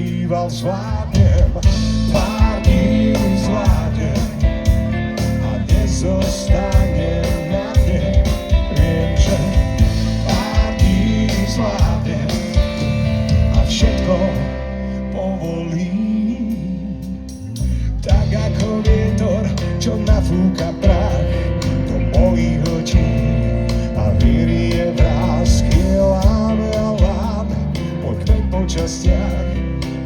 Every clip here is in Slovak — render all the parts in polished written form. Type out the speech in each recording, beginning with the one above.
príval zvládnem, pár dní zvládnem a nezostane na dne. Viem, že pár dní zvládnem a všetko povolím. Tak ako vietor, čo nafúka prach do mojich očí a vyrie vrásky láme a láme môj kmeň po častiach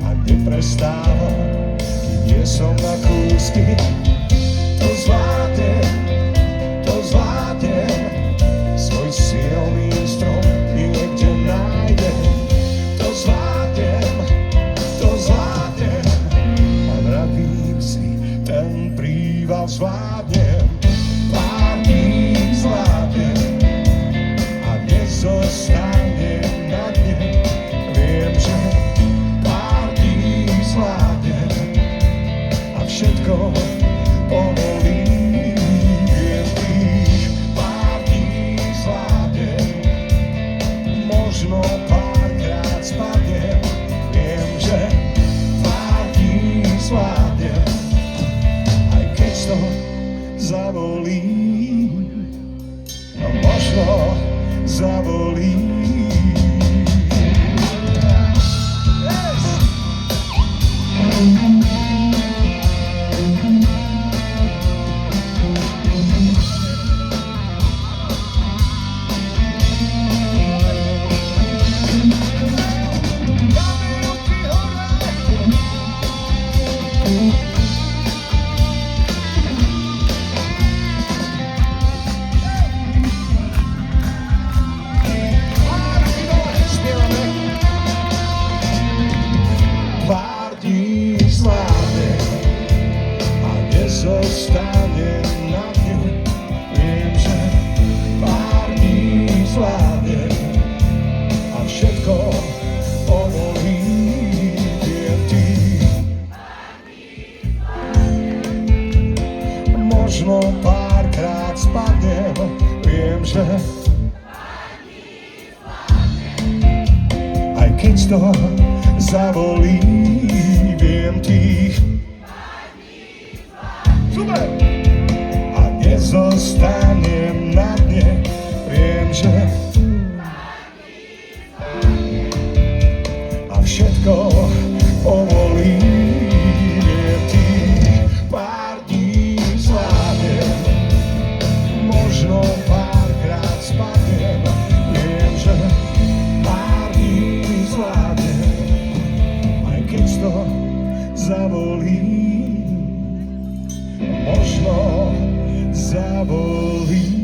a neprestáva, kým nie som na kúsky. To zvládnem, svoj silný strom niekde nájdem. To zvládnem a vravím si, ten príval zvládnem, pár dní zvládnem a nezostane na dne. Viem, že pár dní zvládnem a všetko povolím. Viem, tých pár dní zvládnem, možno párkrát spadnem. Viem, že pár dní zvládnem, aj keď to zavolí, možno zavolí. Pár dní zvládnem a nezostane na dne. Viem, že pár dní zvládnem a všetko povolím. Viem, tých možno párkrát spadnem. Viem, že aj keď to zavolí. Viem, tých super a nezostanem na dne. Viem, že a všetko povolí. Viem, tých pár dní zvládnem, možno párkrát spadnem. Viem, že pár dní zvládnem, aj keď to zavolí, možno zavolí.